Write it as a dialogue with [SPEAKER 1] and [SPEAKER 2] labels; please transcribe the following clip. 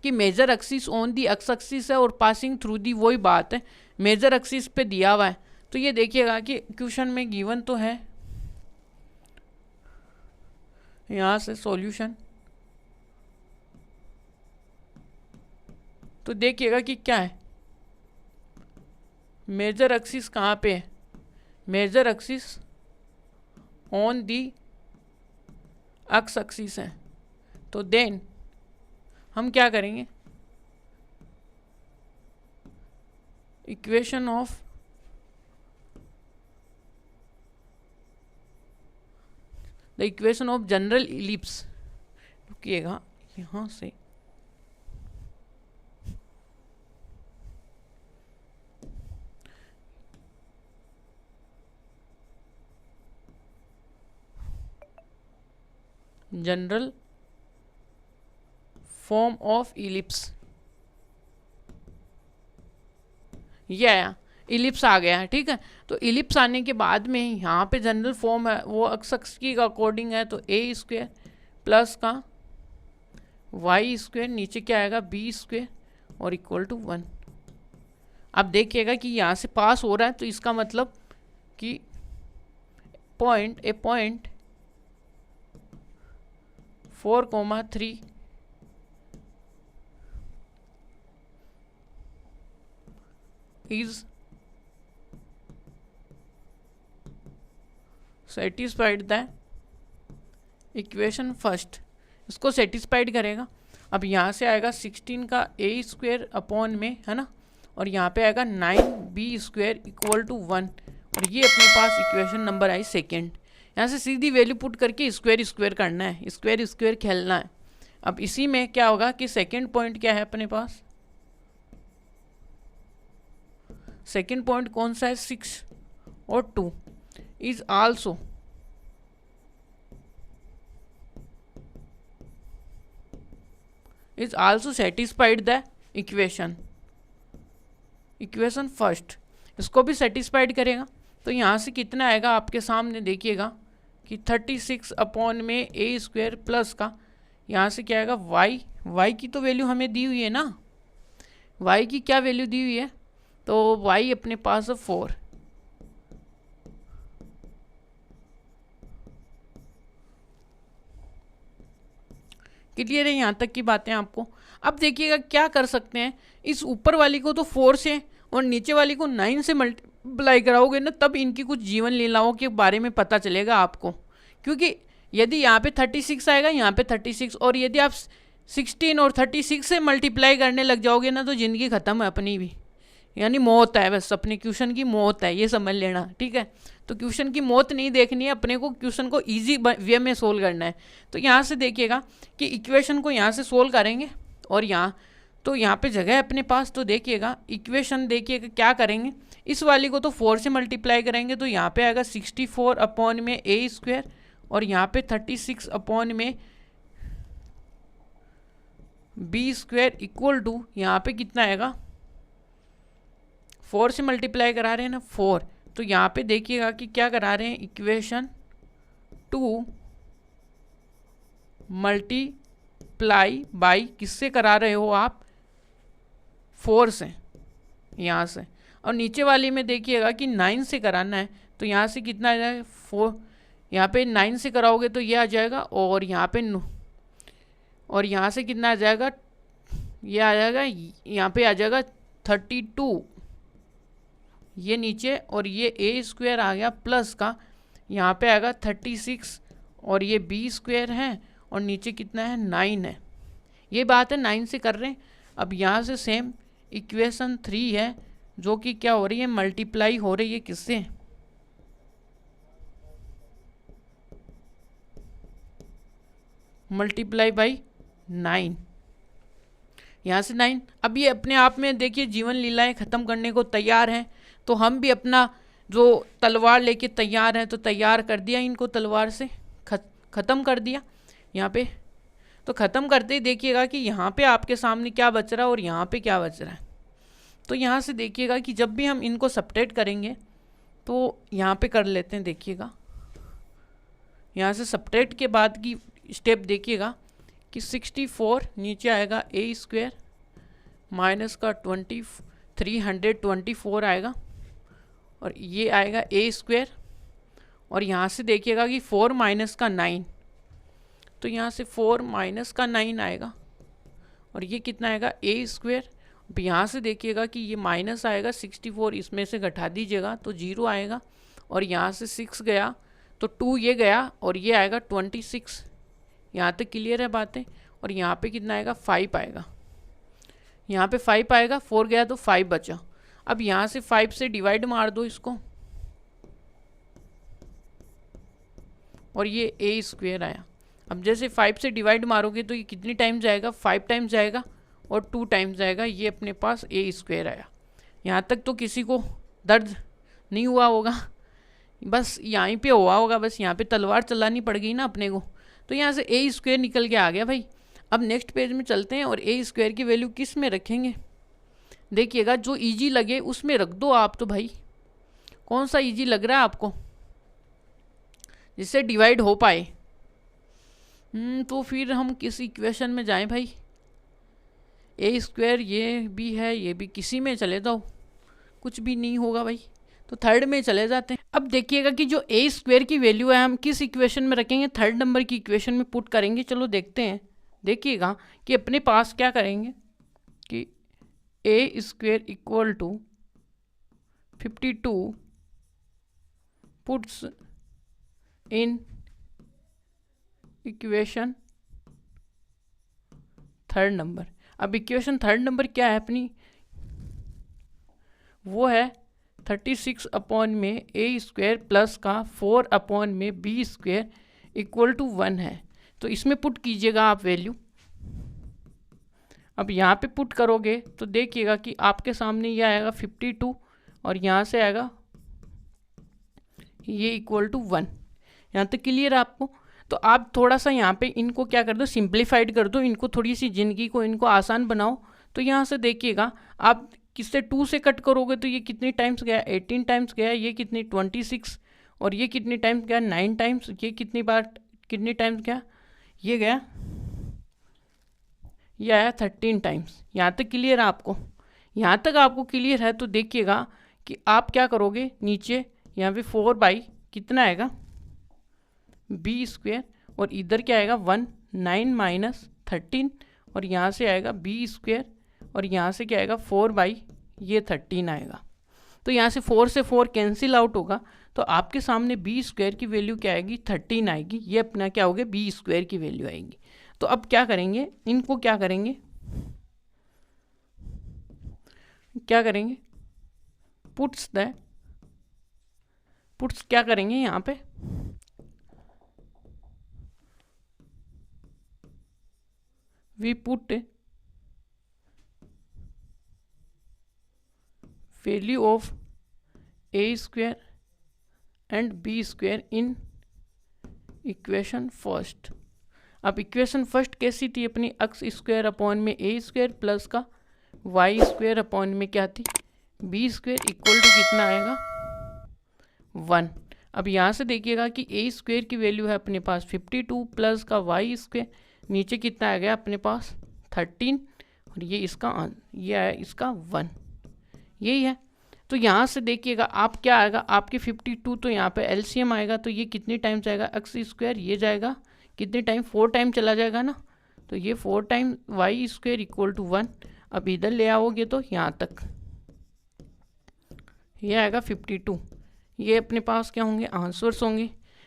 [SPEAKER 1] कि major axis on the X axis है और पासिंग थ्रू दी, वही बात है, मेजर एक्सिस पे दिया हुआ है। तो ये देखिएगा कि क्वेश्चन में गिवन तो है, यहाँ से सॉल्यूशन तो देखिएगा कि क्या है, मेजर एक्सिस कहाँ पे है, major axis on the X axis है। तो देन हम क्या करेंगे, equation of the equation of general ellipse, रुकिएगा यहाँ से, जनरल फॉर्म ऑफ इलिप्स, ये आया, इलिप्स आ गया है, ठीक है। तो इलिप्स आने के बाद में यहाँ पे जनरल फॉर्म है वो एक्स एक्सिस की अकॉर्डिंग है, तो ए स्क्वायर प्लस का वाई स्क्वायर, नीचे क्या आएगा बी स्क्वायर और इक्वल टू 1। अब देखिएगा कि यहाँ से पास हो रहा है, तो इसका मतलब कि point 4,3 is satisfied the equation first, इसको सेटिस्फाइड करेगा। अब यहाँ से आएगा 16 का ए स्क्वायर अपॉन में, है ना, और यहाँ पे आएगा 9b स्क्वायर इक्वल टू 1, और ये अपने पास इक्वेशन नंबर आई सेकेंड। यहाँ से सीधी वैल्यू पुट करके स्क्वायर स्क्वायर करना है, स्क्वायर स्क्वायर खेलना है। अब इसी में क्या होगा कि सेकेंड पॉइंट क्या है अपने पास, सेकेंड पॉइंट कौन सा है, 6 और 2 is also satisfied the equation first, इसको भी सेटिस्फाइड करेगा। तो यहाँ से कितना आएगा आपके सामने देखिएगा कि 36 अपॉन में ए स्क्वायर प्लस का, यहाँ से क्या आएगा वाई की तो वैल्यू हमें दी हुई है ना, वाई की क्या वैल्यू दी हुई है, तो वाई अपने पास है 4, क्लियर है यहाँ तक की बातें आपको। अब देखिएगा क्या कर सकते हैं, इस ऊपर वाली को तो 4 से और नीचे वाली को 9 से मल्टीप्लाई कराओगे ना, तब इनकी कुछ जीवन लीलाओं के बारे में पता चलेगा आपको। क्योंकि यदि यहाँ पे 36 आएगा, यहाँ पे 36, और यदि आप 16 और 36 से मल्टीप्लाई करने लग जाओगे ना, तो ज़िंदगी ख़त्म है अपनी भी, यानी मौत है, बस अपने क्वेश्चन की मौत है, ये समझ लेना, ठीक है। तो क्वेश्चन की मौत नहीं देखनी है अपने को, क्वेश्चन को इजी वे में सोल्व करना है। तो यहाँ से देखिएगा कि इक्वेशन को यहाँ से सोल्व करेंगे, और यहाँ तो यहाँ पे जगह है अपने पास, तो देखिएगा इक्वेशन देखिएगा क्या करेंगे, इस वाली को तो 4 से मल्टीप्लाई करेंगे, तो यहाँ पे आएगा 64 अपॉन में ए स्क्वायर, और यहाँ पे 36 अपॉन में बी स्क्वायर इक्वल टू, यहाँ पे कितना आएगा, 4 से मल्टीप्लाई करा रहे हैं ना 4, तो यहाँ पे देखिएगा कि क्या करा रहे हैं, इक्वेशन 2 मल्टीप्लाई बाई किससे करा रहे हो आप, 4 से, यहाँ से, और नीचे वाली में देखिएगा कि 9 से कराना है, तो यहाँ से कितना आ जाएगा 4, यहाँ पे 9 से कराओगे तो ये आ जाएगा, और यहाँ पे और यहाँ से कितना आ जाएगा, ये आ जाएगा, यहाँ पे आ जाएगा 32, ये नीचे, और ये ए स्क्वायर आ गया प्लस का, यहाँ पे आएगा 36, और ये बी स्क्वायर है, और नीचे कितना है 9 है, ये बात है 9 से कर रहे हैं। अब यहाँ से सेम इक्वेशन 3 है, जो कि क्या हो रही है, मल्टीप्लाई हो रही है किससे, मल्टीप्लाई बाई 9, यहाँ से 9। अब ये अपने आप में देखिए जीवन लीलाएं ख़त्म करने को तैयार हैं, तो हम भी अपना जो तलवार लेके तैयार हैं, तो तैयार कर दिया इनको, तलवार से ख़त्म कर दिया यहाँ पे। तो ख़त्म करते ही देखिएगा कि यहाँ पे आपके सामने क्या बच रहा है और यहाँ पे क्या बच रहा है। तो यहाँ से देखिएगा कि जब भी हम इनको सब्ट्रैक्ट करेंगे तो यहाँ पे कर लेते हैं, देखिएगा यहाँ से सब्ट्रैक्ट के बाद की स्टेप देखिएगा कि 64 नीचे आएगा ए स्क्वायर माइनस का 324 आएगा और ये आएगा ए स्क्वायर। और यहाँ से देखिएगा कि 4 माइनस का 9, तो यहाँ से 4 माइनस का 9 आएगा और ये कितना आएगा ए स्क्वायर। अब यहाँ से देखिएगा कि ये माइनस आएगा 64, इसमें से घटा दीजिएगा तो 0 आएगा और यहाँ से 6 गया तो 2 ये गया और ये आएगा 26। यहाँ तक क्लियर है बातें। और यहाँ पे कितना आएगा 5 आएगा, यहाँ पे 5 आएगा, 4 गया तो 5 बचा। अब यहाँ से 5 से डिवाइड मार दो इसको और ये ए स्क्वायर आया। अब जैसे 5 से डिवाइड मारोगे तो ये कितनी टाइम्स जाएगा, 5 टाइम्स जाएगा और 2 टाइम्स जाएगा, ये अपने पास ए स्क्वायर आया। यहाँ तक तो किसी को दर्द नहीं हुआ होगा, बस यहीं पे हुआ होगा, बस यहाँ पे तलवार चलानी पड़ गई ना अपने को। तो यहाँ से ए स्क्वायर निकल के आ गया भाई। अब नेक्स्ट पेज में चलते हैं और ए स्क्वायर की वैल्यू किस में रखेंगे। देखिएगा जो इजी लगे उसमें रख दो आप। तो भाई कौन सा इजी लग रहा है आपको जिससे डिवाइड हो पाए? तो फिर हम किस इक्वेशन में जाएं भाई। ए स्क्वायर ये भी है, ये भी, किसी में चले जाओ, कुछ भी नहीं होगा भाई, तो थर्ड में चले जाते हैं। अब देखिएगा कि जो ए स्क्वायर की वैल्यू है हम किस इक्वेशन में रखेंगे, थर्ड नंबर की इक्वेशन में पुट करेंगे। चलो देखते हैं। देखिएगा कि अपने पास क्या करेंगे कि A square equal to 52 puts in equation third number. अब इक्वेशन थर्ड नंबर क्या है अपनी, वो है 36 अपॉन में ए स्क्वायर प्लस का 4 अपॉन में बी स्क्वायर इक्वल टू 1 है। तो इसमें पुट कीजिएगा आप वैल्यू। अब यहाँ पे पुट करोगे तो देखिएगा कि आपके सामने ये आएगा 52 और यहाँ से आएगा ये इक्वल टू 1। यहाँ तक क्लियर है आपको? तो आप थोड़ा सा यहाँ पे इनको क्या कर दो, सिंप्लीफाइड कर दो, इनको थोड़ी सी ज़िंदगी को इनको आसान बनाओ। तो यहाँ से देखिएगा आप किससे 2 से कट करोगे तो ये कितनी टाइम्स गया, 18 टाइम्स गया, ये कितनी 26 और ये कितनी टाइम्स गया 9 टाइम्स, ये कितनी बार कितनी टाइम्स गया, ये गया, ये आया 13 टाइम्स। यहाँ तक क्लियर है आपको? यहाँ तक आपको क्लियर है तो देखिएगा कि आप क्या करोगे, नीचे यहाँ पे 4 बाई कितना आएगा बी स्क्वायर और इधर क्या आएगा 1, 9 माइनस 13 और यहाँ से आएगा बी स्क्वायर और यहाँ से क्या आएगा 4 बाई ये 13 आएगा। तो यहाँ से 4 से 4 कैंसिल आउट होगा तो आपके सामने बी स्क्वायर की वैल्यू क्या आएगी 13 आएगी। ये अपना क्या हो गया बी स्क्वायर की वैल्यू आएगी। तो अब क्या करेंगे, इनको क्या करेंगे, पुट्स क्या करेंगे यहाँ पे, we put value of a square and b square in equation first. अब इक्वेशन फर्स्ट कैसी थी अपनी, एक्स स्क्वायर अपॉन में ए स्क्वायर प्लस का वाई स्क्वायर अपॉन में क्या थी बी स्क्वायर इक्वल टू कितना आएगा 1। अब यहाँ से देखिएगा कि ए स्क्वायर की वैल्यू है अपने पास 52 प्लस का वाई स्क्वायर, नीचे कितना आ गया अपने पास 13 और ये इसका ये आया इसका 1, यही है। तो यहाँ से देखिएगा आप क्या आएगा आपके 52, तो यहाँ पे एलसीएम आएगा तो ये कितनी टाइम जाएगा एक्स स्क्वायर, ये जाएगा कितने टाइम 4 टाइम चला जाएगा ना, तो ये 4 time Y square equal to 1। अब इधर ले आओगे तो यहाँ तक ये आएगा 52, ये अपने पास क्या होंगे आंसर्स होंगे।